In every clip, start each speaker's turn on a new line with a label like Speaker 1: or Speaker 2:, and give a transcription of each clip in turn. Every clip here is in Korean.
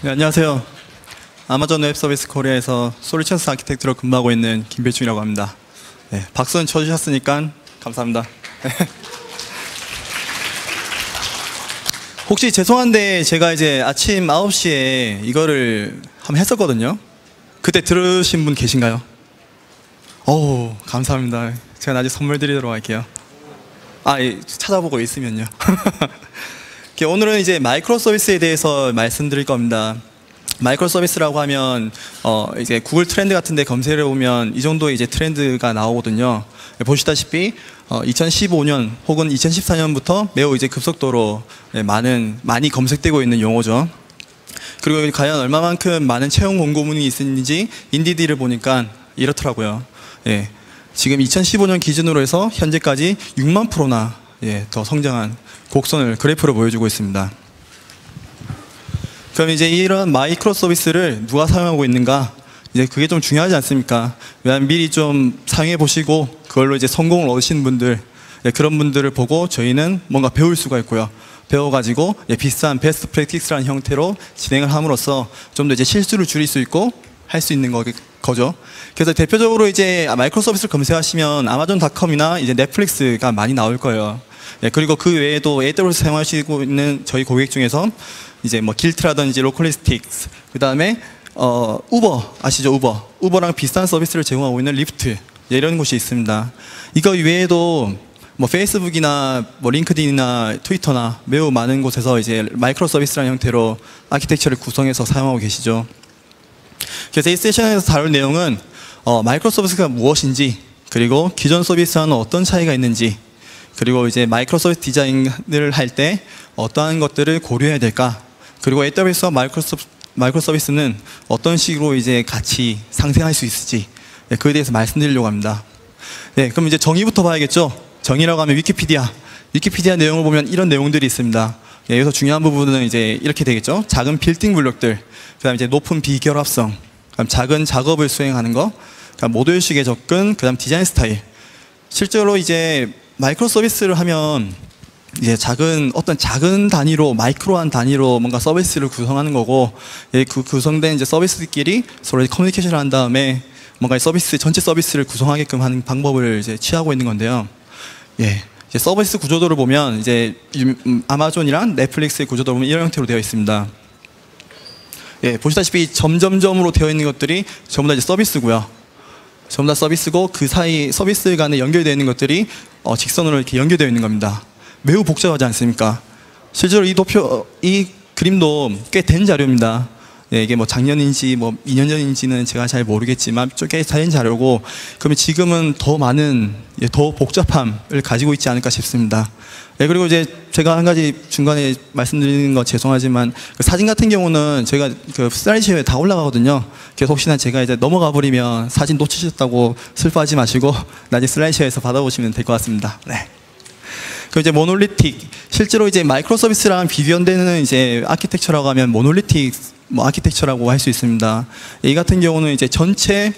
Speaker 1: 네, 안녕하세요. 아마존 웹 서비스 코리아에서 솔루션스 아키텍트로 근무하고 있는 김배중이라고 합니다. 네, 박수는 쳐주셨으니까 감사합니다. 혹시 죄송한데 제가 이제 아침 9시에 이거를 한번 했었거든요. 그때 들으신 분 계신가요? 어우, 감사합니다. 제가 나중에 선물 드리도록 할게요. 예, 찾아보고 있으면요. 오늘은 이제 마이크로 서비스에 대해서 말씀드릴 겁니다. 마이크로 서비스라고 하면 이제 구글 트렌드 같은 데 검색해 보면 이 정도의 이제 트렌드가 나오거든요. 보시다시피 2015년 혹은 2014년부터 매우 이제 급속도로 많이 검색되고 있는 용어죠. 그리고 과연 얼마만큼 많은 채용 공고문이 있는지 인디디를 보니까 이렇더라고요. 예, 지금 2015년 기준으로 해서 현재까지 6만 %나 더 성장한 곡선을 그래프로 보여주고 있습니다. 그럼 이제 이런 마이크로 서비스를 누가 사용하고 있는가? 이제 그게 좀 중요하지 않습니까? 왜냐하면 미리 좀 사용해 보시고 그걸로 이제 성공을 얻으신 분들, 그런 분들을 보고 저희는 뭔가 배울 수가 있고요. 배워가지고 비슷한 베스트 프랙티스라는 형태로 진행을 함으로써 좀 더 이제 실수를 줄일 수 있고 할 수 있는 거죠. 그래서 대표적으로 이제 마이크로 서비스를 검색하시면 아마존.com이나 이제 넷플릭스가 많이 나올 거예요. 그리고 그 외에도 AWS 사용하시고 있는 저희 고객 중에서 이제 뭐 길트라든지 로컬리스틱스, 그 다음에 우버 아시죠? 우버랑 비슷한 서비스를 제공하고 있는 리프트, 이런 곳이 있습니다. 이거 외에도 뭐 페이스북이나 뭐 링크드인이나 트위터나 매우 많은 곳에서 이제 마이크로 서비스라는 형태로 아키텍처를 구성해서 사용하고 계시죠. 그래서 이 세션에서 다룰 내용은 마이크로 서비스가 무엇인지, 그리고 기존 서비스와는 어떤 차이가 있는지, 그리고 이제 마이크로 서비스 디자인을 할 때 어떠한 것들을 고려해야 될까, 그리고 AWS와 마이크로 서비스는 어떤 식으로 이제 같이 상생할 수 있을지, 그에 대해서 말씀드리려고 합니다. 네, 그럼 이제 정의부터 봐야겠죠. 정의라고 하면 위키피디아 내용을 보면 이런 내용들이 있습니다. 여기서 중요한 부분은 이제 이렇게 되겠죠. 작은 빌딩 블록들, 그 다음에 이제 높은 비결합성, 그다음 작은 작업을 수행하는 거, 그다음 모듈식의 접근, 그다음 디자인 스타일. 실제로 이제 마이크로 서비스를 하면 이제 어떤 작은 단위로, 마이크로한 단위로 뭔가 서비스를 구성하는 거고, 그 구성된 이제 서비스끼리 서로 커뮤니케이션을 한 다음에 뭔가 전체 서비스를 구성하게끔 하는 방법을 이제 취하고 있는 건데요. 이제 서비스 구조도를 보면 이제 아마존이랑 넷플릭스의 구조도를 보면 이런 형태로 되어 있습니다. 보시다시피 점점점으로 되어 있는 것들이 전부 다 이제 서비스고요. 전부 다 서비스고, 그 사이 서비스 간에 연결되어 있는 것들이 직선으로 이렇게 연결되어 있는 겁니다. 매우 복잡하지 않습니까? 실제로 이 그림도 꽤 된 자료입니다. 이게 뭐 작년인지 뭐 2년 전인지는 제가 잘 모르겠지만 꽤 된 자료고, 그러면 지금은 더 많은, 더 복잡함을 가지고 있지 않을까 싶습니다. 그리고 이제 제가 한 가지 중간에 말씀드리는 거 죄송하지만, 그 사진 같은 경우는 저희가 그 슬라이드쇼에 다 올라가거든요. 그래서 혹시나 제가 이제 넘어가 버리면 사진 놓치셨다고 슬퍼하지 마시고 나중에 슬라이드쇼에서 받아보시면 될 것 같습니다. 네. 그 이제 모놀리틱, 실제로 이제 마이크로 서비스랑 비교되는 이제 아키텍처라고 하면 모놀리틱 아키텍처라고 할 수 있습니다. 이 같은 경우는 이제 전체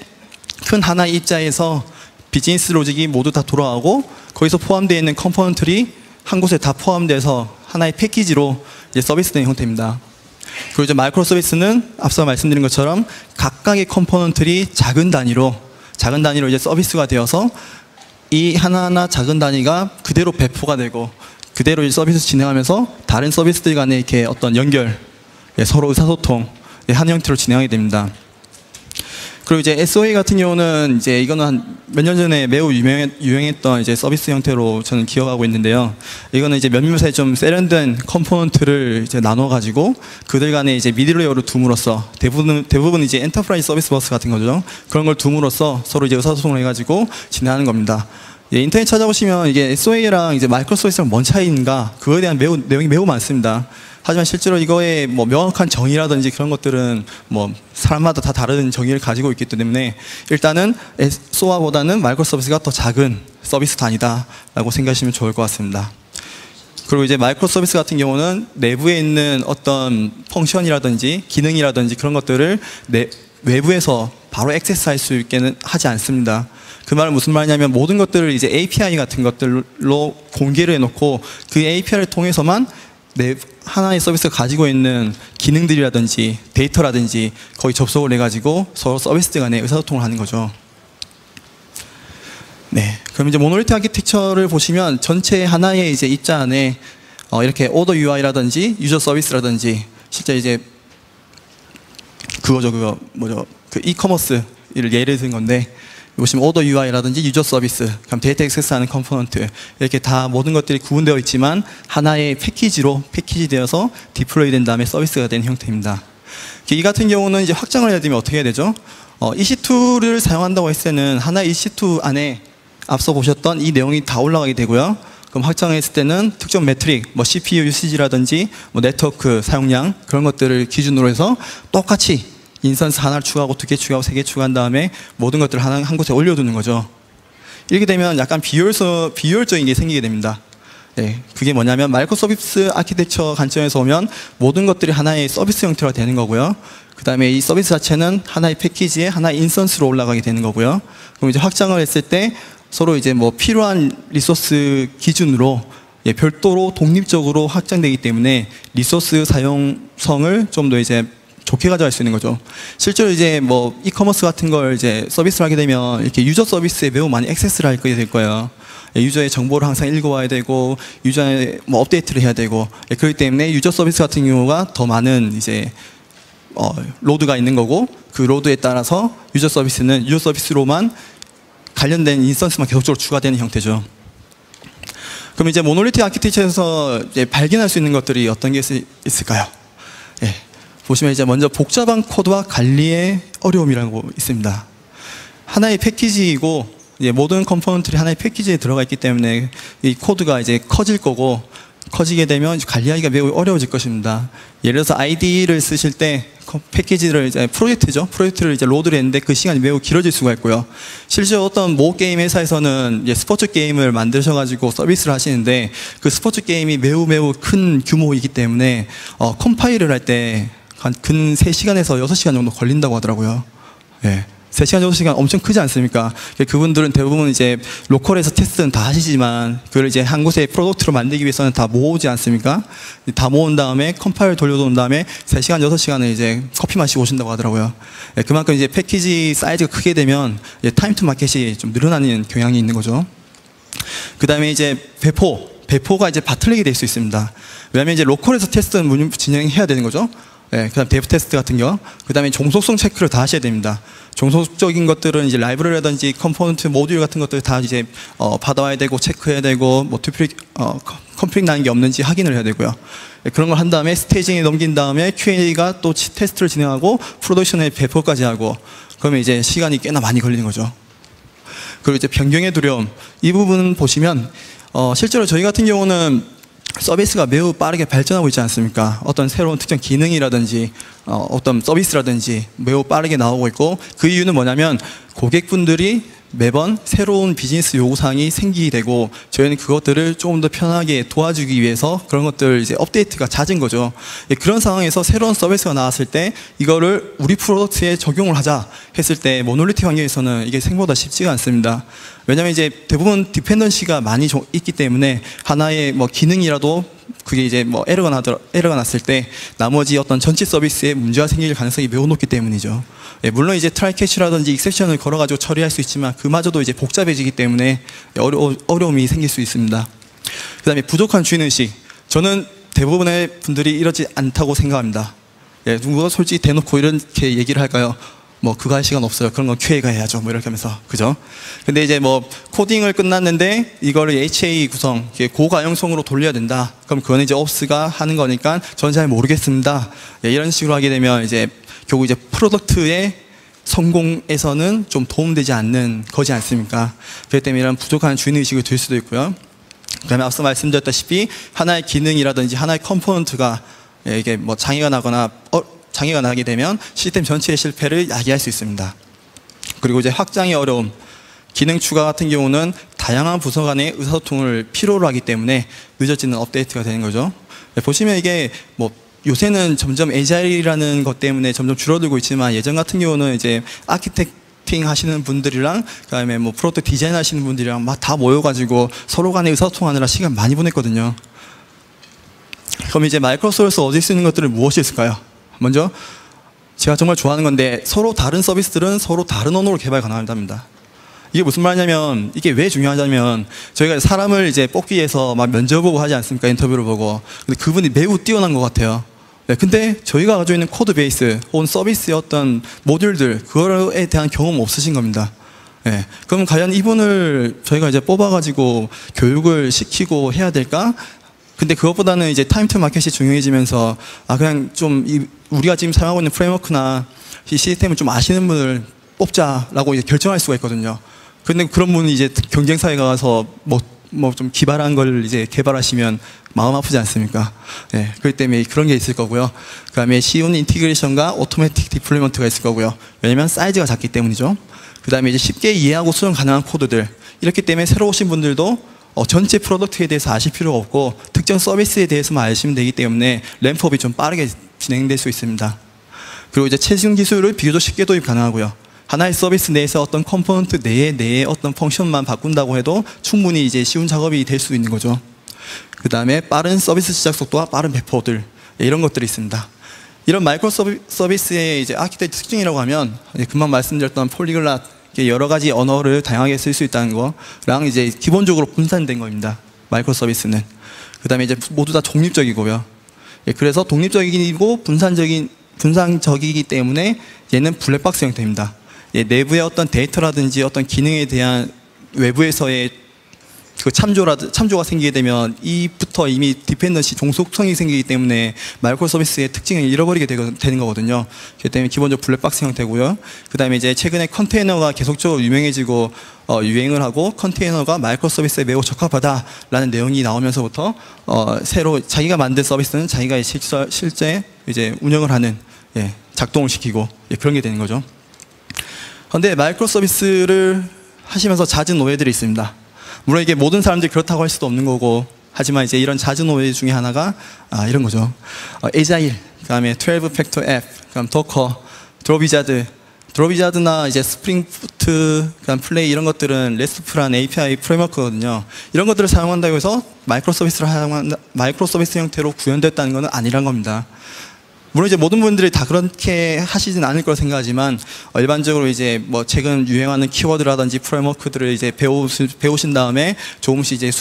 Speaker 1: 큰 하나의 입자에서 비즈니스 로직이 모두 다 돌아가고, 거기서 포함되어 있는 컴포넌트들이 한 곳에 다 포함돼서 하나의 패키지로 이제 서비스된 형태입니다. 그리고 이제 마이크로 서비스는 앞서 말씀드린 것처럼 각각의 컴포넌트들이 작은 단위로 이제 서비스가 되어서 이 하나하나 작은 단위가 그대로 배포가 되고, 그대로 서비스 진행하면서 다른 서비스들 간의 이렇게 어떤 연결, 서로 의사소통 하는 형태로 진행하게 됩니다. 그리고 이제 SOA 같은 경우는 이제 이거는 한 몇 년 전에 매우 유행했던 이제 서비스 형태로 저는 기억하고 있는데요. 이거는 이제 몇몇의 좀 세련된 컴포넌트를 이제 나눠가지고 그들 간에 이제 미들웨어를 둠으로써 대부분 이제 엔터프라이즈 서비스 버스 같은 거죠. 그런 걸 둠으로써 서로 이제 의사소통을 해가지고 진행하는 겁니다. 인터넷 찾아보시면 이게 SOA랑 이제 마이크로 서비스랑 뭔 차이인가, 그거에 대한 내용이 매우 많습니다. 하지만 실제로 이거의 뭐 명확한 정의라든지 그런 것들은 뭐 사람마다 다 다른 정의를 가지고 있기 때문에 일단은 SOA보다는 마이크로 서비스가 더 작은 서비스 단위다라고 생각하시면 좋을 것 같습니다. 그리고 이제 마이크로 서비스 같은 경우는 내부에 있는 어떤 펑션이라든지 기능이라든지 그런 것들을 외부에서 바로 액세스할 수 있게는 하지 않습니다. 그 말은 무슨 말이냐면 모든 것들을 이제 API 같은 것들로 공개를 해놓고 그 API를 통해서만 하나의 서비스가 가지고 있는 기능들이라든지 데이터라든지 거의 접속을 해가지고 서로 서비스 간에 의사소통을 하는 거죠. 네, 그럼 이제 모노리틱 아키텍처를 보시면 전체 하나의 이제 입자 안에 이렇게 오더 UI라든지 유저 서비스라든지 실제 이제 그거 뭐죠? 그 이커머스를 예를 든 건데 보시면 오더 UI라든지 유저 서비스, 그럼 데이터 액세스하는 컴포넌트 이렇게 다 모든 것들이 구분되어 있지만 하나의 패키지되어서 디플로이 된 다음에 서비스가 되는 형태입니다. 이 같은 경우는 이제 확장을 해야 되면 어떻게 해야 되죠? EC2를 사용한다고 했을 때는 하나의 EC2 안에 앞서 보셨던 이 내용이 다 올라가게 되고요. 그럼 확장했을 때는 특정 매트릭, 뭐 CPU 유시지라든지 뭐 네트워크 사용량 그런 것들을 기준으로 해서 똑같이 인스턴스 하나를 추가하고 2개 추가하고 3개 추가한 다음에 모든 것들을 한 곳에 올려두는 거죠. 이렇게 되면 약간 비효율적인 게 생기게 됩니다. 네, 그게 뭐냐면 마이크로 서비스 아키텍처 관점에서 보면 모든 것들이 하나의 서비스 형태가 되는 거고요. 그 다음에 이 서비스 자체는 하나의 패키지에 하나의 인스턴스로 올라가게 되는 거고요. 그럼 이제 확장을 했을 때 서로 이제 뭐 필요한 리소스 기준으로 별도로 독립적으로 확장되기 때문에 리소스 사용성을 좀 더 이제 좋게 가져갈 수 있는 거죠. 실제로 이제 뭐 이커머스 같은 걸 이제 서비스를 하게 되면 이렇게 유저 서비스에 매우 많이 액세스를 하게 될 거예요. 유저의 정보를 항상 읽어와야 되고 유저의 뭐 업데이트를 해야 되고 그렇기 때문에 유저 서비스 같은 경우가 더 많은 이제 로드가 있는 거고 그 로드에 따라서 유저 서비스는 유저 서비스로만 관련된 인스턴스만 계속적으로 추가되는 형태죠. 그럼 이제 모노리틱 아키텍처에서 이제 발견할 수 있는 것들이 어떤 게 있을까요? 예. 보시면 이제 먼저 복잡한 코드와 관리의 어려움이라고 있습니다. 하나의 패키지이고 이제 모든 컴포넌트들이 하나의 패키지에 들어가 있기 때문에 이 코드가 이제 커질 거고 커지게 되면 관리하기가 매우 어려워질 것입니다. 예를 들어서 ID를 쓰실 때 패키지를 이제 프로젝트를 이제 로드를 했는데 그 시간이 매우 길어질 수가 있고요. 실제로 어떤 모 게임 회사에서는 이제 스포츠 게임을 만드셔가지고 서비스를 하시는데 그 스포츠 게임이 매우 큰 규모이기 때문에 컴파일을 할 때 근 3시간에서 6시간 정도 걸린다고 하더라고요. 예. 3시간, 6시간 엄청 크지 않습니까? 그분들은 대부분 이제 로컬에서 테스트는 다 하시지만 그걸 이제 한 곳에 프로덕트로 만들기 위해서는 다 모으지 않습니까? 다 모은 다음에 컴파일 돌려놓은 다음에 3시간, 6시간을 이제 커피 마시고 오신다고 하더라고요. 예, 그만큼 이제 패키지 사이즈가 크게 되면 타임 투 마켓이 좀 늘어나는 경향이 있는 거죠. 그 다음에 이제 배포가 이제 바틀릭이 될 수 있습니다. 왜냐하면 이제 로컬에서 테스트는 진행해야 되는 거죠. 네, 그 다음 데브 테스트 같은 경우, 그 다음에 종속성 체크를 다 하셔야 됩니다. 종속적인 것들은 이제 라이브러리라든지 컴포넌트 모듈 같은 것들 다 이제 받아와야 되고 체크해야 되고 뭐 컴플릭 나는 게 없는지 확인을 해야 되고요. 네, 그런 걸 한 다음에 스테이징에 넘긴 다음에 QA가 또 테스트를 진행하고 프로덕션에 배포까지 하고 그러면 이제 시간이 꽤나 많이 걸리는 거죠. 그리고 이제 변경의 두려움 이 부분 보시면 실제로 저희 같은 경우는 서비스가 매우 빠르게 발전하고 있지 않습니까? 어떤 새로운 특정 기능이라든지 어떤 서비스라든지 매우 빠르게 나오고 있고 그 이유는 뭐냐면 고객분들이 매번 새로운 비즈니스 요구사항이 생기게 되고 저희는 그것들을 조금 더 편하게 도와주기 위해서 그런 것들 이제 업데이트가 잦은 거죠. 그런 상황에서 새로운 서비스가 나왔을 때 이거를 우리 프로덕트에 적용을 하자 했을 때 모노리틱 환경에서는 이게 생각보다 쉽지가 않습니다. 왜냐하면 이제 대부분 디펜던시가 많이 있기 때문에 하나의 뭐 기능이라도 그게 이제 뭐 에러가 났을 때 나머지 어떤 전체 서비스에 문제가 생길 가능성이 매우 높기 때문이죠. 예, 물론 이제 트라이 캐치라든지 익셉션을 걸어가지고 처리할 수 있지만 그마저도 이제 복잡해지기 때문에 어려움이 생길 수 있습니다. 그 다음에 부족한 주인의식. 저는 대부분의 분들이 이러지 않다고 생각합니다. 예, 누구가 솔직히 대놓고 이렇게 얘기를 할까요? 뭐 그거 할 시간 없어요. 그런 건 QA가 해야죠. 뭐 이렇게 하면서 그죠? 근데 이제 뭐 코딩을 끝났는데 이거를 HA 구성 고가용성으로 돌려야 된다. 그럼 그거는 이제 옵스가 하는 거니까 저는 잘 모르겠습니다. 예, 이런 식으로 하게 되면 이제 결국 이제 프로덕트의 성공에서는 좀 도움되지 않는 거지 않습니까? 그렇기 때문에 이런 부족한 주인의식을 들 수도 있고요. 그 다음에 앞서 말씀드렸다시피 하나의 기능이라든지 하나의 컴포넌트가 이게 뭐 장애가 나게 되면 시스템 전체의 실패를 야기할 수 있습니다. 그리고 이제 확장의 어려움, 기능 추가 같은 경우는 다양한 부서 간의 의사소통을 필요로 하기 때문에 늦어지는 업데이트가 되는 거죠. 보시면 이게 뭐 요새는 점점 에자일이라는 것 때문에 점점 줄어들고 있지만 예전 같은 경우는 이제 아키텍팅 하시는 분들이랑 그다음에 뭐 프로덕트 디자인 하시는 분들이랑 막 다 모여가지고 서로 간에 의사소통하느라 시간 많이 보냈거든요. 그럼 이제 마이크로소프트에서 얻을 수 있는 것들은 무엇이 있을까요? 먼저 제가 정말 좋아하는 건데 서로 다른 서비스들은 서로 다른 언어로 개발 가능하답니다. 이게 무슨 말이냐면 이게 왜 중요하냐면 저희가 사람을 이제 뽑기 위해서 막 면접 보고 하지 않습니까? 인터뷰를 보고. 근데 그분이 매우 뛰어난 것 같아요. 네, 근데 저희가 가지고 있는 코드 베이스 혹은 서비스의 어떤 모듈들 그거에 대한 경험 없으신 겁니다. 네, 그럼 과연 이분을 저희가 이제 뽑아가지고 교육을 시키고 해야 될까? 근데 그것보다는 이제 타임 투 마켓이 중요해지면서 그냥 좀 우리가 지금 사용하고 있는 프레임워크나 이 시스템을 좀 아시는 분을 뽑자라고 이제 결정할 수가 있거든요. 근데 그런 분이 이제 경쟁사에 가서 뭐 좀 기발한 걸 이제 개발하시면 마음 아프지 않습니까? 네, 그렇기 때문에 그런 게 있을 거고요. 그 다음에 쉬운 인티그레이션과 오토매틱 디플로이먼트가 있을 거고요. 왜냐면 사이즈가 작기 때문이죠. 그 다음에 이제 쉽게 이해하고 수정 가능한 코드들. 이렇기 때문에 새로 오신 분들도 전체 프로덕트에 대해서 아실 필요가 없고 특정 서비스에 대해서만 아시면 되기 때문에 램프업이 좀 빠르게 진행될 수 있습니다. 그리고 이제 최신 기술을 비교적 쉽게 도입 가능하고요. 하나의 서비스 내에서 어떤 컴포넌트 내의 어떤 펑션만 바꾼다고 해도 충분히 이제 쉬운 작업이 될 수 있는 거죠. 그 다음에 빠른 서비스 시작 속도와 빠른 배포들 이런 것들이 있습니다. 이런 마이크로 서비스의 이제 아키텍처 특징이라고 하면 금방 말씀드렸던 폴리글랏 여러 가지 언어를 다양하게 쓸 수 있다는 거랑 이제 기본적으로 분산된 겁니다. 마이크로 서비스는. 그 다음에 이제 모두 다 독립적이고요. 그래서 독립적이고 분산적이기 때문에 얘는 블랙박스 형태입니다. 내부의 어떤 데이터라든지 어떤 기능에 대한 외부에서의 그 참조가 생기게 되면 이부터 이미 디펜던시 종속성이 생기기 때문에 마이크로 서비스의 특징을 잃어버리게 되는 거거든요. 그렇기 때문에 기본적으로 블랙박스 형태고요. 그 다음에 이제 최근에 컨테이너가 계속적으로 유명해지고 유행을 하고 컨테이너가 마이크로 서비스에 매우 적합하다라는 내용이 나오면서부터 새로 자기가 만든 서비스는 자기가 실제 이제 운영을 하는 작동을 시키고 그런 게 되는 거죠. 그런데 마이크로 서비스를 하시면서 잦은 오해들이 있습니다. 물론 이게 모든 사람들이 그렇다고 할 수도 없는 거고 하지만 이제 이런 잦은 오해 중에 하나가 이런 거죠. 에자일, 그 다음에 12 팩터 앱, 그 다음 도커, 드로비자드나 이제 스프링푸트, 그다음 플레이 이런 것들은 레스트풀한 API 프레임워크거든요. 이런 것들을 사용한다고 해서 마이크로 서비스 형태로 구현됐다는 것은 아니란 겁니다. 물론 이제 모든 분들이 다 그렇게 하시진 않을 거라 생각하지만 일반적으로 이제 뭐 최근 유행하는 키워드라든지 프레임워크들을 이제 배우신 다음에 조금씩 이제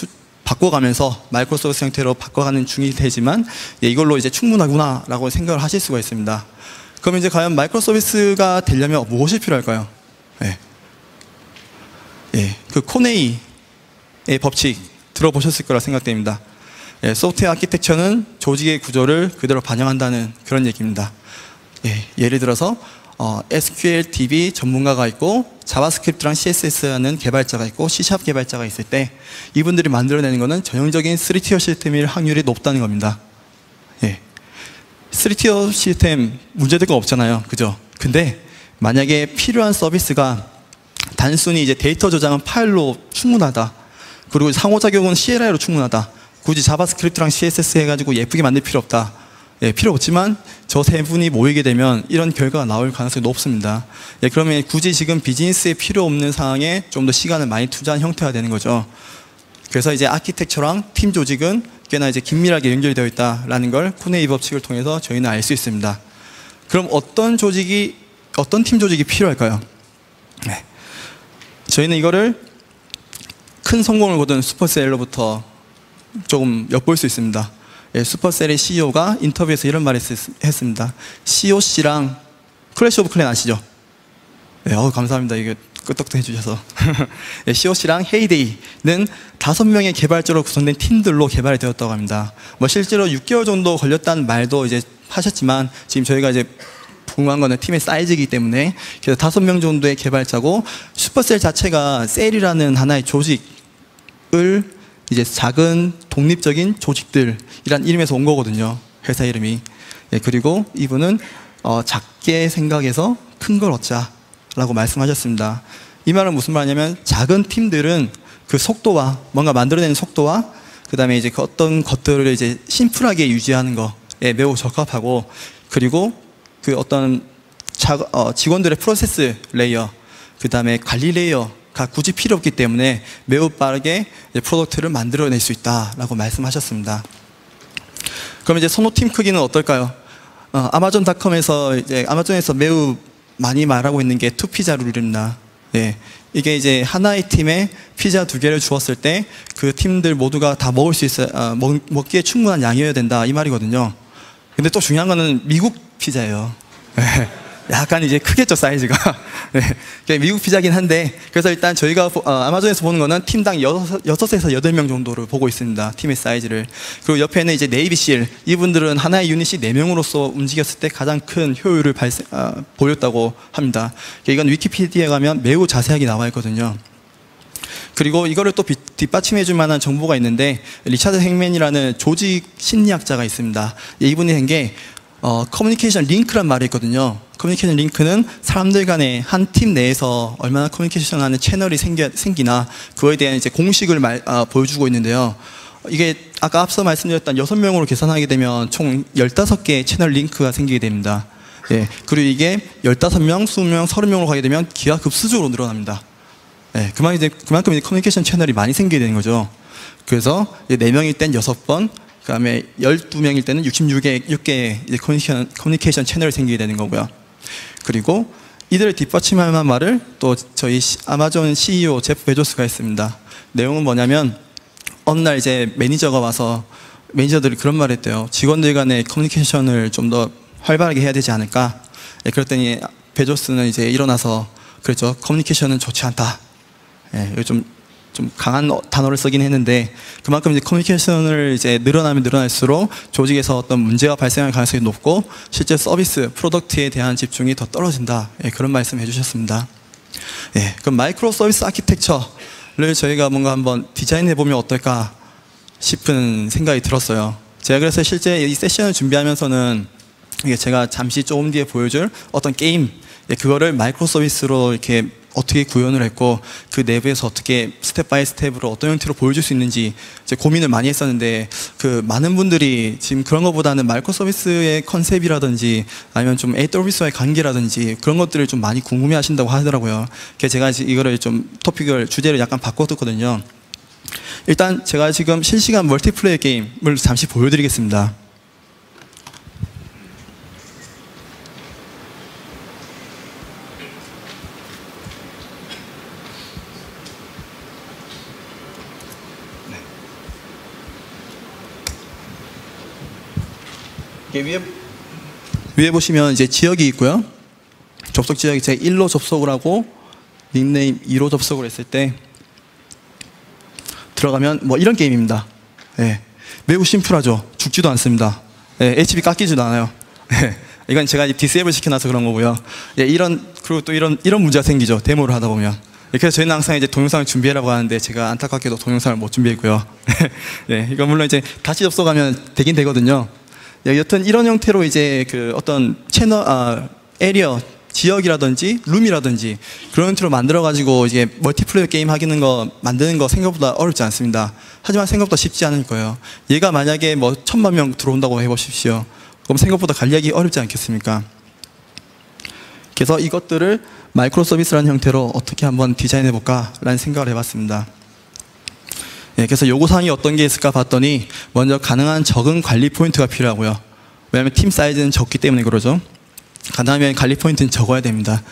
Speaker 1: 바꿔가면서 마이크로 서비스 형태로 바꿔가는 중이 되지만 이걸로 이제 충분하구나라고 생각을 하실 수가 있습니다. 그럼 이제 과연 마이크로 서비스가 되려면 무엇이 필요할까요? 그 코네이의 법칙 들어보셨을 거라 생각됩니다. 소프트웨어 아키텍처는 조직의 구조를 그대로 반영한다는 그런 얘기입니다. 예를 들어서 SQL DB 전문가가 있고 자바스크립트랑 CSS라는 개발자가 있고 C# 개발자가 있을 때 이분들이 만들어내는 것은 전형적인 3티어 시스템일 확률이 높다는 겁니다. 3티어 시스템 문제될 거 없잖아요. 그죠? 근데 만약에 필요한 서비스가 단순히 이제 데이터 저장은 파일로 충분하다. 그리고 상호작용은 CLI로 충분하다. 굳이 자바스크립트랑 CSS 해가지고 예쁘게 만들 필요 없다. 필요 없지만 저 세 분이 모이게 되면 이런 결과가 나올 가능성이 높습니다. 그러면 굳이 지금 비즈니스에 필요 없는 상황에 좀 더 시간을 많이 투자한 형태가 되는 거죠. 그래서 이제 아키텍처랑 팀 조직은 꽤나 이제 긴밀하게 연결되어 있다라는 걸 코네이 법칙을 통해서 저희는 알 수 있습니다. 그럼 어떤 팀 조직이 필요할까요? 저희는 이거를 큰 성공을 거둔 슈퍼셀로부터 조금 엿볼 수 있습니다. 슈퍼셀의 CEO가 인터뷰에서 이런 말을 했습니다. COC랑 클래시 오브 클랜 아시죠? 감사합니다. 이게 끄떡도 해주셔서. COC랑 헤이데이는 5명의 개발자로 구성된 팀들로 개발이 되었다고 합니다. 실제로 6개월 정도 걸렸다는 말도 이제 하셨지만 지금 저희가 이제 궁금한 거는 팀의 사이즈이기 때문에 그래서 5명 정도의 개발자고 슈퍼셀 자체가 셀이라는 하나의 조직을 이제 작은 독립적인 조직들이란 이름에서 온 거거든요. 회사 이름이. 그리고 이분은 작게 생각해서 큰 걸 얻자라고 말씀하셨습니다. 이 말은 무슨 말이냐면 작은 팀들은 그 속도와 뭔가 만들어내는 속도와 그 다음에 이제 그 어떤 것들을 이제 심플하게 유지하는 거에 매우 적합하고 그리고 그 어떤 직원들의 프로세스 레이어 그 다음에 관리 레이어가 굳이 필요 없기 때문에 매우 빠르게 프로덕트를 만들어낼 수 있다라고 말씀하셨습니다. 그럼 이제 선호 팀 크기는 어떨까요? 아마존닷컴에서 이제 아마존에서 매우 많이 말하고 있는 게 투피자 룰입니다. 예. 이게 이제 하나의 팀에 피자 2개를 주었을 때 그 팀들 모두가 다 먹을 수 있어야, 먹기에 충분한 양이어야 된다 이 말이거든요. 근데 또 중요한 거는 미국 피자예요. 약간 이제 크겠죠, 사이즈가. 네. 미국 피자긴 한데, 그래서 일단 저희가 아마존에서 보는 거는 팀당 6에서 8명 정도를 보고 있습니다. 팀의 사이즈를. 그리고 옆에는 이제 네이비실, 이분들은 하나의 유닛이 4명으로서 움직였을 때 가장 큰 효율을 보였다고 합니다. 이건 위키피디아에 가면 매우 자세하게 나와 있거든요. 그리고 이거를 또 뒷받침해 줄 만한 정보가 있는데, 리차드 행맨이라는 조직 심리학자가 있습니다. 이분이 한 게 커뮤니케이션 링크란 말이 있거든요. 커뮤니케이션 링크는 사람들 간에 한 팀 내에서 얼마나 커뮤니케이션하는 채널이 생기나 그거에 대한 이제 공식을 보여주고 있는데요. 이게 아까 앞서 말씀드렸던 6명으로 계산하게 되면 총 15개의 채널 링크가 생기게 됩니다. 예, 그리고 이게 15명, 20명, 30명으로 가게 되면 기하급수적으로 늘어납니다. 예, 그만큼 이제 커뮤니케이션 채널이 많이 생기게 되는 거죠. 그래서 4명일 땐 6번, 그 다음에 12명일 때는 66개의 이제 커뮤니케이션 채널이 생기게 되는 거고요. 그리고 이들을 뒷받침할 만한 말을 또 저희 아마존 CEO 제프 베조스가 했습니다. 내용은 뭐냐면 어느 날 이제 매니저가 와서 매니저들이 그런 말을 했대요. 직원들 간의 커뮤니케이션을 좀 더 활발하게 해야 되지 않을까? 예, 그랬더니 베조스는 이제 일어나서 그랬죠. 커뮤니케이션은 좋지 않다. 예, 좀 강한 단어를 쓰긴 했는데 그만큼 이제 커뮤니케이션을 이제 늘어나면 늘어날수록 조직에서 어떤 문제가 발생할 가능성이 높고 실제 서비스, 프로덕트에 대한 집중이 더 떨어진다. 예, 그런 말씀 해주셨습니다. 예, 그럼 마이크로 서비스 아키텍처를 저희가 뭔가 한번 디자인해 보면 어떨까 싶은 생각이 들었어요. 제가 그래서 실제 이 세션을 준비하면서는 이게 제가 잠시 조금 뒤에 보여줄 어떤 게임, 예, 그거를 마이크로 서비스로 이렇게 어떻게 구현을 했고 그 내부에서 어떻게 스텝 바이 스텝으로 어떤 형태로 보여줄 수 있는지 이제 고민을 많이 했었는데 그 많은 분들이 지금 그런 것보다는 마이크로 서비스의 컨셉이라든지 아니면 좀 AWS와의 관계라든지 그런 것들을 좀 많이 궁금해 하신다고 하더라고요. 그래서 제가 이거를 좀 주제를 약간 바꿔뒀거든요. 일단 제가 지금 실시간 멀티플레이어 게임을 잠시 보여드리겠습니다. 위에 보시면 이제 지역이 있고요. 접속 지역이 제 1로 접속을 하고 닉네임 2로 접속을 했을 때 들어가면 뭐 이런 게임입니다. 예, 매우 심플하죠. 죽지도 않습니다. 예, HP 깎이지도 않아요. 예, 이건 제가 디세이블 시켜놔서 그런 거고요. 예, 그리고 또 이런 문제가 생기죠. 데모를 하다 보면. 예, 그래서 저희는 항상 이제 동영상을 준비하라고 하는데 제가 안타깝게도 동영상을 못 준비했고요. 예, 이건 물론 이제 다시 접속하면 되긴 되거든요. 여튼 이런 형태로 이제 그 어떤 채널, 에리어, 지역이라든지 룸이라든지 그런 형태로 만들어가지고 이제 멀티플레이어 게임 만드는 거 생각보다 어렵지 않습니다. 하지만 생각보다 쉽지 않을 거예요. 얘가 만약에 뭐 1000만 명 들어온다고 해보십시오. 그럼 생각보다 관리하기 어렵지 않겠습니까? 그래서 이것들을 마이크로 서비스라는 형태로 어떻게 한번 디자인해볼까 라는 생각을 해봤습니다. 예, 그래서 요구사항이 어떤 게 있을까 봤더니 먼저 가능한 적은 관리 포인트가 필요하고요. 왜냐하면 팀 사이즈는 적기 때문에 그러죠. 가능하면 관리 포인트는 적어야 됩니다.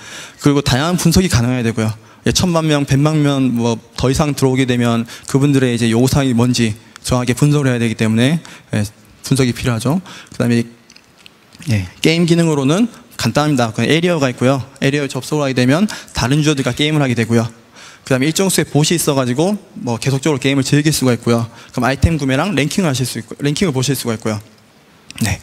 Speaker 1: 그리고 다양한 분석이 가능해야 되고요. 1000만 명, 100만 명 뭐 더 이상 들어오게 되면 그분들의 이제 요구사항이 뭔지 정확하게 분석을 해야 되기 때문에 예, 분석이 필요하죠. 그 다음에 예, 게임 기능으로는 간단합니다. 에리어가 있고요. 에리어에 접속을 하게 되면 다른 유저들과 게임을 하게 되고요. 그 다음에 일정 수의 봇이 있어가지고 뭐 계속적으로 게임을 즐길 수가 있고요. 그럼 아이템 구매랑 랭킹을 보실 수가 있고요. 네.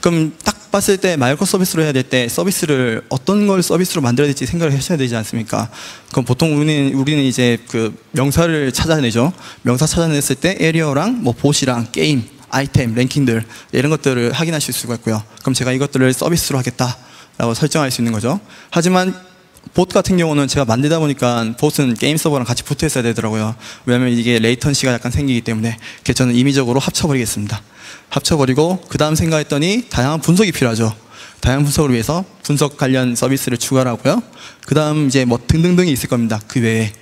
Speaker 1: 그럼 딱 봤을 때 마이크로 서비스로 해야 될 때 서비스를 어떤 걸 서비스로 만들어야 될지 생각을 하셔야 되지 않습니까? 그럼 보통 우리는 이제 그 명사를 찾아내죠. 명사 찾아냈을 때 에리어랑 뭐 봇이랑 게임, 아이템, 랭킹들 이런 것들을 확인하실 수가 있고요. 그럼 제가 이것들을 서비스로 하겠다라고 설정할 수 있는 거죠. 하지만 봇 같은 경우는 제가 만들다 보니까 봇은 게임 서버랑 같이 붙어 있어야 되더라고요. 왜냐면 이게 레이턴시가 약간 생기기 때문에. 그래서 저는 임의적으로 합쳐버리겠습니다. 합쳐버리고 그 다음 생각했더니 다양한 분석이 필요하죠. 다양한 분석을 위해서 분석 관련 서비스를 추가를 하고요. 그 다음 이제 뭐 등등등이 있을 겁니다. 그 외에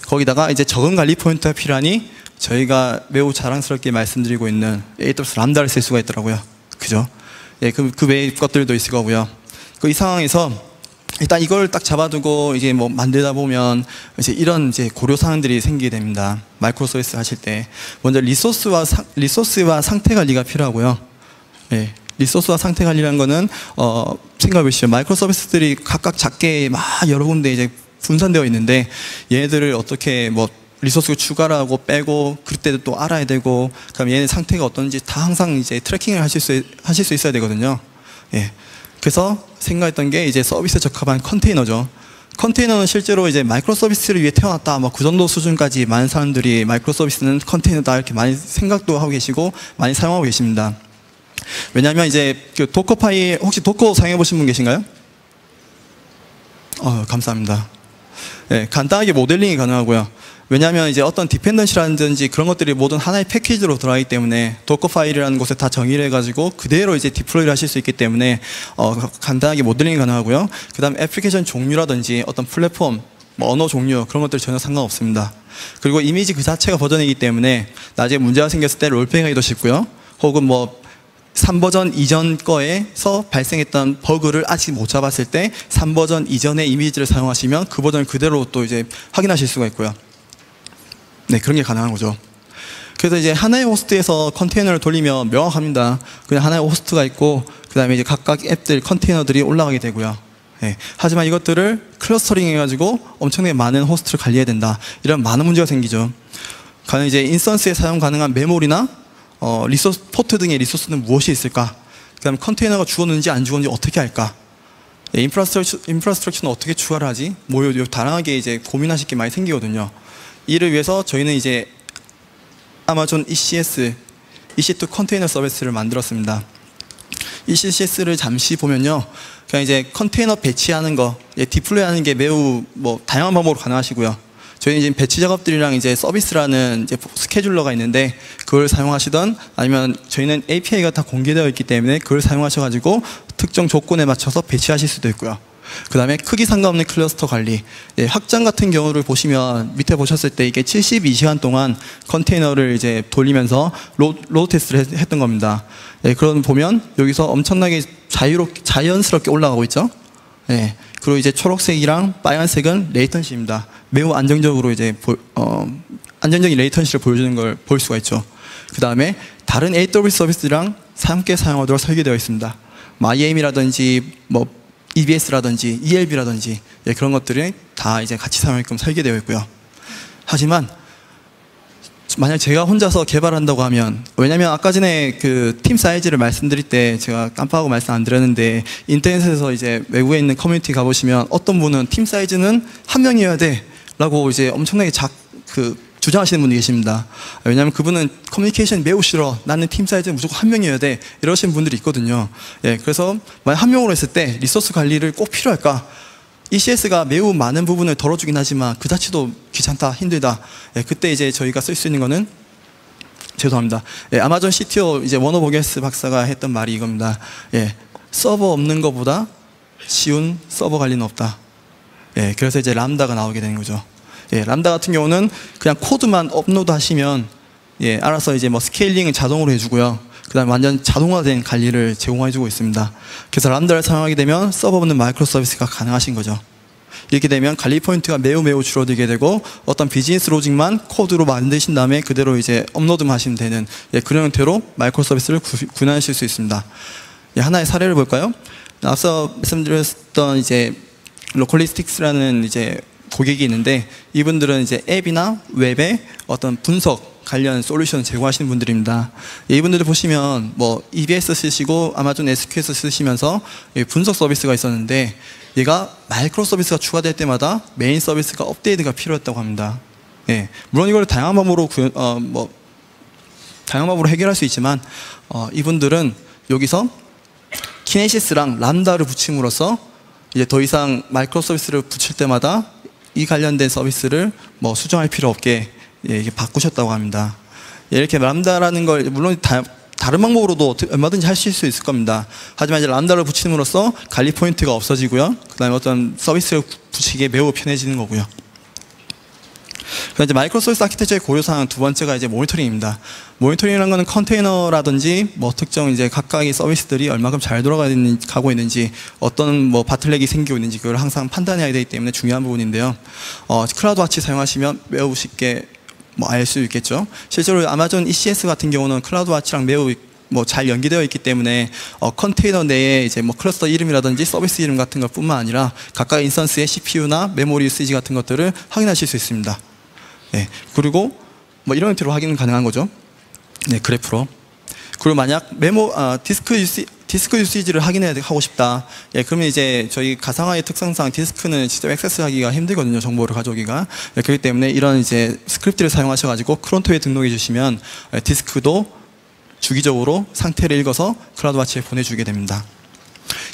Speaker 1: 거기다가 이제 적은 관리 포인트가 필요하니 저희가 매우 자랑스럽게 말씀드리고 있는 AWS 람다를 쓸 수가 있더라고요. 그죠? 예, 그 외의 것들도 있을 거고요. 이 상황에서 일단 이걸 딱 잡아두고 이제 뭐 만들다 보면 이제 이런 이제 고려 사항들이 생기게 됩니다. 마이크로 서비스 하실 때 먼저 리소스와 상태 관리가 필요하고요. 예, 리소스와 상태 관리라는 거는 생각해 보시죠. 마이크로 서비스들이 각각 작게 막 여러 군데 이제 분산되어 있는데 얘네들을 어떻게 뭐 리소스 추가를 하고 빼고 그때도 또 알아야 되고 그다음 얘네 상태가 어떤지 다 항상 이제 트래킹을 하실 수 있어야 되거든요. 예. 그래서 생각했던 게 이제 서비스에 적합한 컨테이너죠. 컨테이너는 실제로 이제 마이크로 서비스를 위해 태어났다 뭐 그 정도 수준까지 많은 사람들이 마이크로 서비스는 컨테이너다 이렇게 많이 생각도 하고 계시고 많이 사용하고 계십니다. 왜냐하면 이제 그 도커 파일 혹시 도커 사용해 보신 분 계신가요? 감사합니다. 네, 간단하게 모델링이 가능하고요. 왜냐하면 이제 어떤 디펜던시라든지 그런 것들이 모든 하나의 패키지로 들어가기 때문에 도커 파일이라는 곳에 다 정의를 해가지고 그대로 이제 디플로이를 하실 수 있기 때문에 간단하게 모델링이 가능하고요. 그 다음 애플리케이션 종류라든지 어떤 플랫폼, 뭐 언어 종류 그런 것들 전혀 상관없습니다. 그리고 이미지 그 자체가 버전이기 때문에 나중에 문제가 생겼을 때 롤플레잉하기도 쉽고요. 혹은 뭐 3버전 이전 거에서 발생했던 버그를 아직 못 잡았을 때 3버전 이전의 이미지를 사용하시면 그 버전을 그대로 또 이제 확인하실 수가 있고요. 네, 그런 게 가능한 거죠. 그래서 이제 하나의 호스트에서 컨테이너를 돌리면 명확합니다. 그냥 하나의 호스트가 있고 그 다음에 이제 각각 앱들 컨테이너들이 올라가게 되고요. 네, 하지만 이것들을 클러스터링 해가지고 엄청나게 많은 호스트를 관리해야 된다. 이런 많은 문제가 생기죠. 가령 이제 인스턴스에 사용 가능한 메모리나 리소스 포트 등의 리소스는 무엇이 있을까? 그 다음에 컨테이너가 죽었는지 안 죽었는지 어떻게 할까? 예, 인프라스트럭처는 어떻게 추가를 하지? 뭐 다양하게 이제 고민하실 게 많이 생기거든요. 이를 위해서 저희는 이제 아마존 EC2 컨테이너 서비스를 만들었습니다. EC2를 잠시 보면요, 그냥 이제 컨테이너 배치하는 거, 디플로이하는 게 매우 뭐 다양한 방법으로 가능하시고요. 저희는 이제 배치 작업들이랑 이제 서비스라는 이제 스케줄러가 있는데 그걸 사용하시던 아니면 저희는 API가 다 공개되어 있기 때문에 그걸 사용하셔가지고 특정 조건에 맞춰서 배치하실 수도 있고요. 그 다음에 크기 상관없는 클러스터 관리. 예, 확장 같은 경우를 보시면 밑에 보셨을 때 이게 72시간 동안 컨테이너를 이제 돌리면서 로드 테스트를 했던 겁니다. 예, 그런 보면 여기서 엄청나게 자연스럽게 올라가고 있죠. 예, 그리고 이제 초록색이랑 빨간색은 레이턴시입니다. 매우 안정적으로 이제 안정적인 레이턴시를 보여주는 걸 볼 수가 있죠. 그 다음에 다른 AWS 서비스랑 함께 사용하도록 설계되어 있습니다. IAM이라든지 뭐 EBS라든지 ELB라든지 예, 그런 것들이 다 이제 같이 사용하게끔 설계되어 있고요. 하지만 만약 제가 혼자서 개발한다고 하면, 왜냐면 아까 전에 그 팀 사이즈를 말씀드릴 때 제가 깜빡하고 말씀 안 드렸는데 인터넷에서 이제 외국에 있는 커뮤니티 가보시면 어떤 분은 팀 사이즈는 한 명이어야 돼 라고 이제 엄청나게 주장하시는 분이 계십니다. 왜냐하면 그분은 커뮤니케이션이 매우 싫어, 나는 팀 사이즈는 무조건 한 명이어야 돼, 이러시는 분들이 있거든요. 예, 그래서 만약 한 명으로 했을 때 리소스 관리를 꼭 필요할까? ECS가 매우 많은 부분을 덜어주긴 하지만 그 자체도 귀찮다, 힘들다. 예, 그때 이제 저희가 쓸 수 있는 거는, 죄송합니다. 예, 아마존 CTO 이제 워너 보게스 박사가 했던 말이 이겁니다. 예, 서버 없는 것보다 쉬운 서버 관리는 없다. 예, 그래서 이제 람다가 나오게 되는 거죠. 예, 람다 같은 경우는 그냥 코드만 업로드 하시면 예, 알아서 이제 뭐 스케일링을 자동으로 해주고요. 그 다음에 완전 자동화된 관리를 제공해주고 있습니다. 그래서 람다를 사용하게 되면 서버 없는 마이크로 서비스가 가능하신 거죠. 이렇게 되면 관리 포인트가 매우 줄어들게 되고 어떤 비즈니스 로직만 코드로 만드신 다음에 그대로 이제 업로드만 하시면 되는 예, 그런 형태로 마이크로 서비스를 구현하실 수 있습니다. 예, 하나의 사례를 볼까요? 앞서 말씀드렸던 이제 로컬리스틱스라는 이제 고객이 있는데 이분들은 이제 앱이나 웹의 어떤 분석 관련 솔루션 제공하시는 분들입니다. 이분들을 보시면 뭐 EBS 쓰시고 아마존 SQS 쓰시면서 분석 서비스가 있었는데 얘가 마이크로 서비스가 추가될 때마다 메인 서비스가 업데이트가 필요했다고 합니다. 예, 물론 이걸 다양한 방법으로 해결할 수 있지만 이분들은 여기서 키네시스랑 람다를 붙임으로써 이제 더 이상 마이크로 서비스를 붙일 때마다 이 관련된 서비스를 뭐 수정할 필요 없게 예, 바꾸셨다고 합니다. 예, 이렇게 람다라는 걸 물론 다른 방법으로도 얼마든지 하실 수 있을 겁니다. 하지만 이제 람다를 붙임으로써 관리 포인트가 없어지고요. 그 다음에 어떤 서비스를 붙이기에 매우 편해지는 거고요. 그다음 이제 마이크로 서비스 아키텍처의 고려사항 두 번째가 이제 모니터링입니다. 모니터링이라는 거는 컨테이너라든지 뭐 특정 이제 각각의 서비스들이 얼마큼 잘 돌아가고 있는지, 어떤 뭐 바틀렉이 생기고 있는지 그걸 항상 판단해야 되기 때문에 중요한 부분인데요. 클라우드 와치 사용하시면 매우 쉽게 뭐 알 수 있겠죠. 실제로 아마존 ECS 같은 경우는 클라우드 와치랑 매우 뭐 잘 연계되어 있기 때문에 컨테이너 내에 이제 뭐 클러스터 이름이라든지 서비스 이름 같은 것뿐만 아니라 각각 인스턴스의 CPU나 메모리 유시지 같은 것들을 확인하실 수 있습니다. 네, 그리고 뭐 이런 형태로 확인 가능한 거죠. 네, 그래프로. 그리고 만약 디스크 유시지를 하고 싶다. 예, 그러면 이제 저희 가상화의 특성상 디스크는 직접 액세스하기가 힘들거든요. 정보를 가져오기가. 예, 그렇기 때문에 이런 이제 스크립트를 사용하셔가지고 크론토에 등록해 주시면 디스크도 주기적으로 상태를 읽어서 클라우드 와치에 보내주게 됩니다.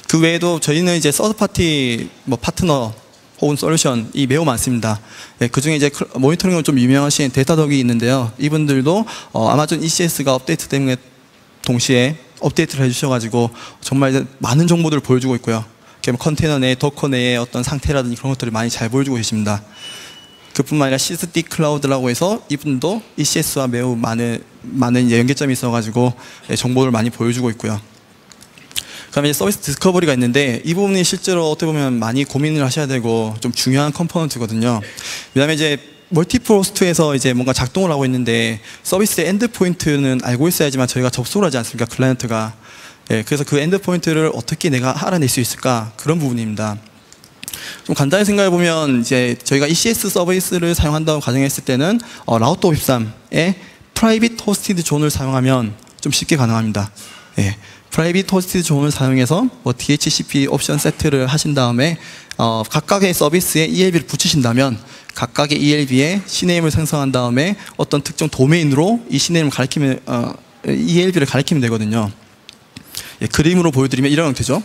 Speaker 1: 그 외에도 저희는 이제 서드파티 뭐 파트너 혹은 솔루션이 매우 많습니다. 예, 그 중에 이제 모니터링으로 좀 유명하신 데이터덕이 있는데요. 이분들도 아마존 ECS가 업데이트되는 동시에 업데이트를 해주셔가지고 정말 이제 많은 정보들을 보여주고 있고요. 컨테이너 내, 도커 내의 어떤 상태라든지 그런 것들을 많이 잘 보여주고 계십니다. 그뿐만 아니라 시스디 클라우드라고 해서 이분도 ECS와 매우 많은 이제 연계점이 있어가지고 정보를 많이 보여주고 있고요. 그다음에 서비스 디스커버리가 있는데 이 부분이 실제로 어떻게 보면 많이 고민을 하셔야 되고 좀 중요한 컴포넌트거든요. 왜냐하면 이제 멀티프로스트에서 이제 뭔가 작동을 하고 있는데 서비스의 엔드 포인트는 알고 있어야지만 저희가 접속을 하지 않습니까? 클라이언트가. 예, 그래서 그 엔드 포인트를 어떻게 내가 알아낼 수 있을까? 그런 부분입니다. 좀 간단히 생각해 보면 이제 저희가 ECS 서비스를 사용한다고 가정했을 때는 라우터 53의 프라이빗 호스티드 존을 사용하면 좀 쉽게 가능합니다. 예, 프라이빗 호스티드 존을 사용해서 뭐 DHCP 옵션 세트를 하신 다음에 각각의 서비스에 ELB를 붙이신다면 각각의 ELB에 CNAM을 생성한 다음에 어떤 특정 도메인으로 이 CNAM을 가리키면 ELB를 가리키면 되거든요. 예, 그림으로 보여드리면 이런 형태죠.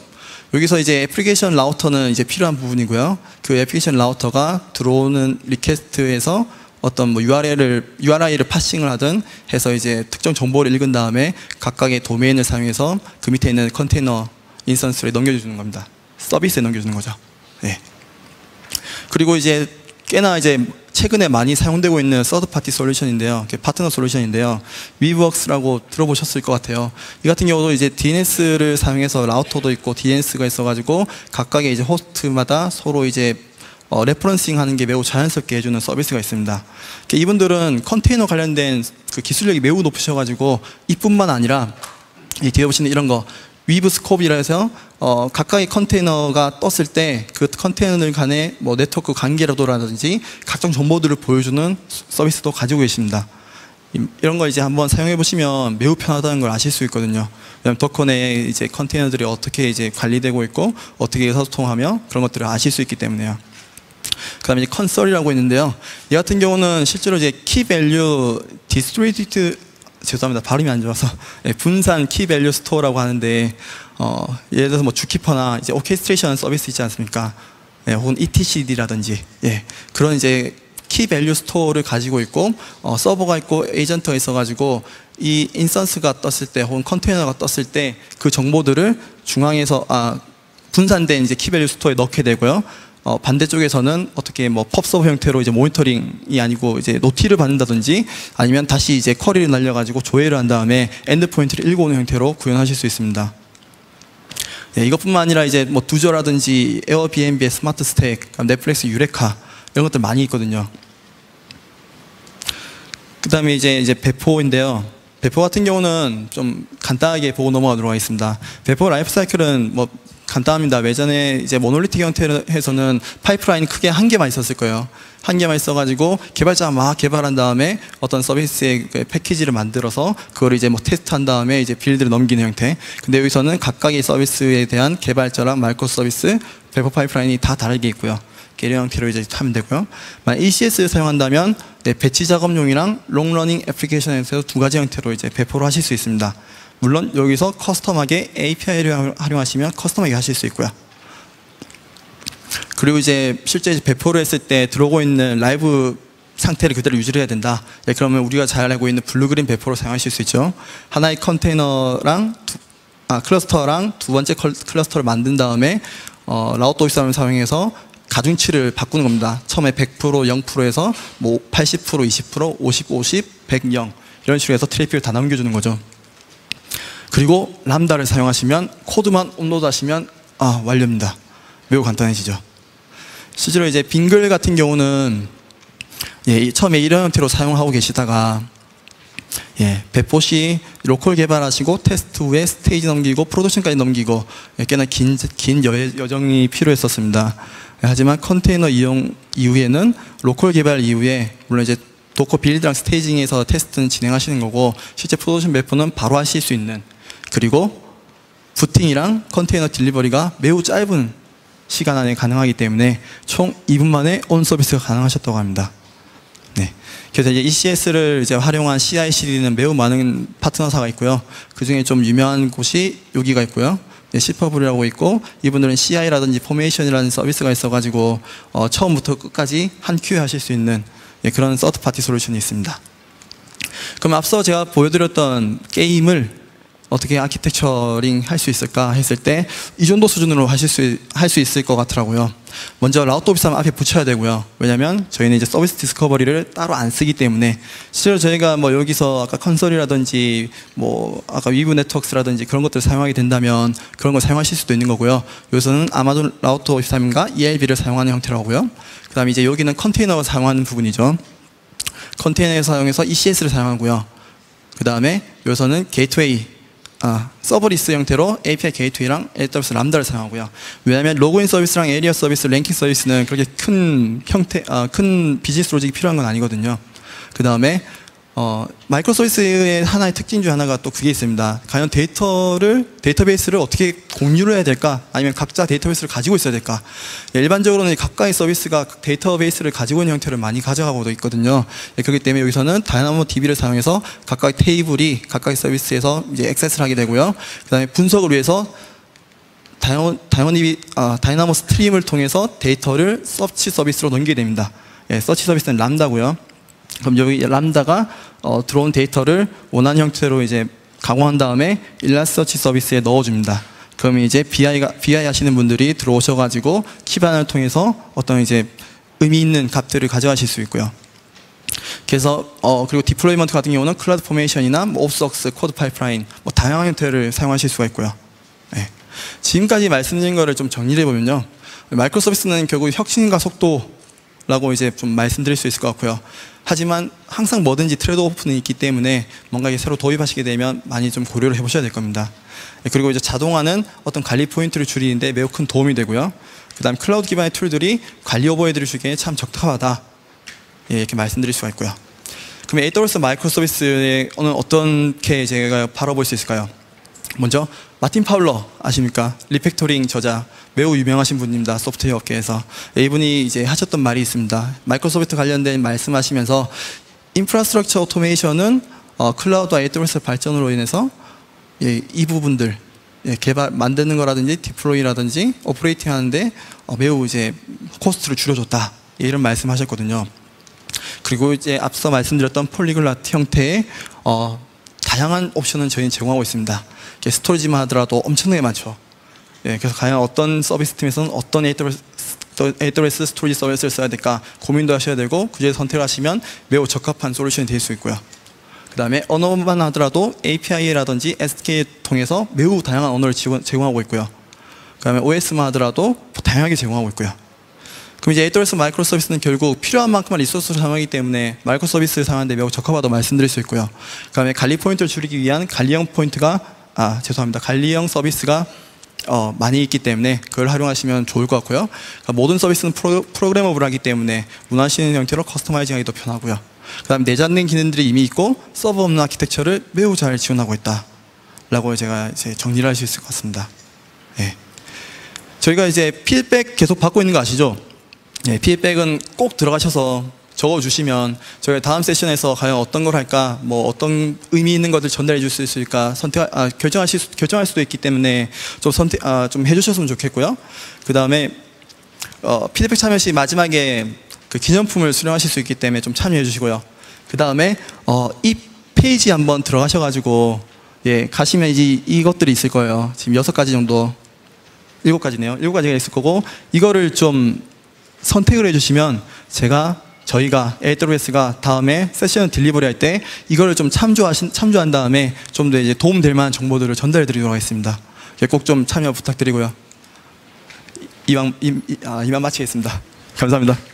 Speaker 1: 여기서 이제 애플리케이션 라우터는 이제 필요한 부분이고요. 그 애플리케이션 라우터가 들어오는 리퀘스트에서 어떤 뭐 URI를 파싱을 하든 해서 이제 특정 정보를 읽은 다음에 각각의 도메인을 사용해서 그 밑에 있는 컨테이너 인스턴스를 넘겨주는 겁니다. 서비스에 넘겨주는 거죠. 네. 그리고 이제 꽤나 이제 최근에 많이 사용되고 있는 서드파티 솔루션인데요. 파트너 솔루션인데요. 위브웍스라고 들어보셨을 것 같아요. 이 같은 경우도 이제 DNS를 사용해서 라우터도 있고 DNS가 있어가지고 각각의 이제 호스트마다 서로 이제 레퍼런싱 하는 게 매우 자연스럽게 해주는 서비스가 있습니다. 이분들은 컨테이너 관련된 그 기술력이 매우 높으셔가지고 이뿐만 아니라 이 뒤에 보시는 이런 거 위브 스코프이라 해서 각각의 컨테이너가 떴을 때 그 컨테이너 간의 뭐 네트워크 관계라든지 각종 정보들을 보여주는 서비스도 가지고 계십니다. 이런 거 이제 한번 사용해 보시면 매우 편하다는 걸 아실 수 있거든요. 왜냐하면 도커 내에 이제 컨테이너들이 어떻게 이제 관리되고 있고 어떻게 소통하며 그런 것들을 아실 수 있기 때문에요. 그 다음에 이제 컨설이라고 있는데요. 이 같은 경우는 실제로 이제 키 밸류 디스트리뷰트 죄송합니다. 발음이 안 좋아서 분산 키 밸류 스토어라고 하는데 예를 들어서 뭐 주키퍼나 이제 오케스트레이션 서비스 있지 않습니까? 예, 혹은 etcd라든지 예, 그런 이제 키 밸류 스토어를 가지고 있고 서버가 있고 에이전트가 있어가지고 이 인스턴스가 떴을 때 혹은 컨테이너가 떴을 때 그 정보들을 중앙에서 분산된 이제 키 밸류 스토어에 넣게 되고요. 반대쪽에서는 어떻게 뭐 펍서버 형태로 이제 모니터링이 아니고 이제 노티를 받는다든지 아니면 다시 이제 쿼리를 날려가지고 조회를 한 다음에 엔드포인트를 읽어오는 형태로 구현하실 수 있습니다. 네, 이것뿐만 아니라 이제 뭐 두저라든지 에어비앤비의 스마트 스택, 넷플릭스 유레카 이런 것들 많이 있거든요. 그 다음에 이제 배포인데요. 배포 같은 경우는 좀 간단하게 보고 넘어가도록 하겠습니다. 배포 라이프 사이클은 뭐 간단합니다. 외전에 이제 모놀리틱 형태에서는 파이프라인 크게 한 개만 있었을 거예요. 한 개만 있어가지고 개발자가 막 개발한 다음에 어떤 서비스의 패키지를 만들어서 그걸 이제 뭐 테스트한 다음에 이제 빌드를 넘기는 형태. 근데 여기서는 각각의 서비스에 대한 개발자랑 마이크로 서비스, 배포 파이프라인이 다 다르게 있고요. 이런 형태로 이제 하면 되고요. 만약 ECS를 사용한다면 배치 작업용이랑 롱러닝 애플리케이션에서 두 가지 형태로 이제 배포를 하실 수 있습니다. 물론 여기서 커스텀하게 API를 활용하시면 커스텀하게 하실 수 있고요. 그리고 이제 실제 배포를 했을 때 들어오고 있는 라이브 상태를 그대로 유지를 해야 된다. 네, 그러면 우리가 잘 알고 있는 블루그린 배포로 사용하실 수 있죠. 하나의 컨테이너랑 클러스터랑 두 번째 클러스터를 만든 다음에 라우터 53을 사용해서 가중치를 바꾸는 겁니다. 처음에 100%, 0%에서 뭐 80%, 20%, 50, 50, 100, 0 이런 식으로 해서 트래픽을 다 남겨주는 거죠. 그리고 람다를 사용하시면 코드만 업로드하시면 완료입니다. 매우 간단해지죠. 실제로 이제 빙글 같은 경우는 처음에 이런 형태로 사용하고 계시다가 배포시 로컬 개발하시고 테스트 후에 스테이지 넘기고 프로덕션까지 넘기고 꽤나 긴 여정이 필요했었습니다. 하지만 컨테이너 이용 이후에는 로컬 개발 이후에 물론 이제 도커 빌드랑 스테이징에서 테스트는 진행하시는 거고 실제 프로덕션 배포는 바로 하실 수 있는, 그리고 부팅이랑 컨테이너 딜리버리가 매우 짧은 시간 안에 가능하기 때문에 총 2분 만에 온 서비스가 가능하셨다고 합니다. 네. 그래서 이제 ECS를 이제 활용한 CI/CD는 매우 많은 파트너사가 있고요. 그 중에 좀 유명한 곳이 여기가 있고요. 시퍼블이라고 있고, 이분들은 CI라든지 포메이션이라는 서비스가 있어가지고 처음부터 끝까지 한 큐에 하실 수 있는 그런 서드 파티 솔루션이 있습니다. 그럼 앞서 제가 보여드렸던 게임을 어떻게 아키텍처링 할 수 있을까 했을 때 이 정도 수준으로 할 수 있을 것 같더라고요. 먼저 라우터 오피스 하면 앞에 붙여야 되고요. 왜냐면 저희는 이제 서비스 디스커버리를 따로 안 쓰기 때문에, 실제로 저희가 뭐 여기서 아까 컨솔이라든지 뭐 아까 위브 네트워크스라든지 그런 것들을 사용하게 된다면 그런 걸 사용하실 수도 있는 거고요. 여기서는 아마존 라우터 오피스 하면과 ELB를 사용하는 형태라고요. 그 다음에 이제 여기는 컨테이너를 사용하는 부분이죠. 컨테이너를 사용해서 ECS를 사용하고요. 그 다음에 여기서는 게이트웨이 서버리스 형태로 API 게이트웨이랑 AWS 람다를 사용하고요. 왜냐하면 로그인 서비스랑 에리어 서비스, 랭킹 서비스는 그렇게 큰 비즈니스 로직이 필요한 건 아니거든요. 그 다음에 마이크로 서비스의 하나의 특징 중 하나가 또 그게 있습니다. 과연 데이터베이스를 어떻게 공유를 해야 될까? 아니면 각자 데이터베이스를 가지고 있어야 될까? 일반적으로는 각각의 서비스가 데이터베이스를 가지고 있는 형태를 많이 가져가고 있거든요. 그렇기 때문에 여기서는 다이나모 DB를 사용해서 각각의 테이블이 각각의 서비스에서 이제 액세스를 하게 되고요. 그 다음에 분석을 위해서 다이나모 스트림을 통해서 데이터를 서치 서비스로 넘기게 됩니다. 서치 서비스는 람다고요. 그럼 여기 람다가 들어온 데이터를 원하는 형태로 이제 가공한 다음에 일라서치 서비스에 넣어줍니다. 그럼 이제 BI 하시는 분들이 들어오셔가지고 키반을 통해서 어떤 이제 의미 있는 값들을 가져가실 수 있고요. 그래서 그리고 디플로이먼트 같은 경우는 클라우드 포메이션이나 옵스웍스, 코드 파이프라인 뭐 다양한 형태를 사용하실 수가 있고요. 네. 지금까지 말씀드린 거를 좀 정리해 보면요, 마이크로 서비스는 결국 혁신과 속도라고 이제 좀 말씀드릴 수 있을 것 같고요. 하지만 항상 뭐든지 트레이드오프는 있기 때문에 뭔가 새로 도입하시게 되면 많이 좀 고려를 해보셔야 될 겁니다. 그리고 이제 자동화는 어떤 관리 포인트를 줄이는데 매우 큰 도움이 되고요. 그 다음 클라우드 기반의 툴들이 관리 오버헤드를 주기에 참 적합하다, 이렇게 말씀드릴 수가 있고요. 그럼 AWS 마이크로 서비스에 어떻게 제가 바라볼 수 있을까요? 먼저 마틴 파울러 아십니까? 리팩토링 저자, 매우 유명하신 분입니다. 소프트웨어 업계에서. 이분이 이제 하셨던 말이 있습니다. 마이크로소프트 관련된 말씀하시면서 인프라스트럭처 오토메이션은 클라우드와 AWS 발전으로 인해서 이 부분들 만드는 거라든지 디플로이라든지 오퍼레이팅 하는데 매우 이제 코스트를 줄여줬다, 이런 말씀하셨거든요. 그리고 이제 앞서 말씀드렸던 폴리글랏 형태의 다양한 옵션은 저희는 제공하고 있습니다. 스토리지만 하더라도 엄청나게 많죠. 그래서 과연 어떤 서비스 팀에서는 어떤 AWS 스토리지 서비스를 써야 될까 고민도 하셔야 되고, 그 중에 선택하시면 매우 적합한 솔루션이 될 수 있고요. 그 다음에 언어만 하더라도 API라든지 SDK 통해서 매우 다양한 언어를 제공하고 있고요. 그 다음에 OS만 하더라도 다양하게 제공하고 있고요. 그럼 이제 AWS 마이크로 서비스는 결국 필요한 만큼만 리소스를 사용하기 때문에 마이크로 서비스를 사용하는데 매우 적합하다고 말씀드릴 수 있고요. 그 다음에 관리 포인트를 줄이기 위한 관리형 관리형 서비스가 많이 있기 때문에 그걸 활용하시면 좋을 것 같고요. 그러니까 모든 서비스는 프로그래머블하기 때문에 원하시는 형태로 커스터마이징하기 도 편하고요. 그 다음에 내장된 기능들이 이미 있고 서버 없는 아키텍처를 매우 잘 지원하고 있다 라고 제가 이제 정리를 할 수 있을 것 같습니다. 저희가 이제 피드백 계속 받고 있는 거 아시죠? 피드백은 꼭 들어가셔서 적어주시면 저희가 다음 세션에서 과연 어떤 걸 할까, 뭐 어떤 의미 있는 것을 전달해 줄 수 있을까 결정할 수도 있기 때문에 좀 해주셨으면 좋겠고요. 그 다음에 피드백 참여 시 마지막에 그 기념품을 수령하실 수 있기 때문에 좀 참여해 주시고요. 그 다음에 이 페이지 한번 들어가셔가지고 가시면 이제 이것들이 있을 거예요. 지금 6가지 정도, 7가지네요. 7가지가 있을 거고, 이거를 좀 선택을 해주시면 저희가 AWS가 다음에 세션 딜리버리 할 때 이거를 좀 참조한 다음에 좀 더 이제 도움될 만한 정보들을 전달해 드리도록 하겠습니다. 꼭 좀 참여 부탁드리고요. 이만 마치겠습니다. 감사합니다.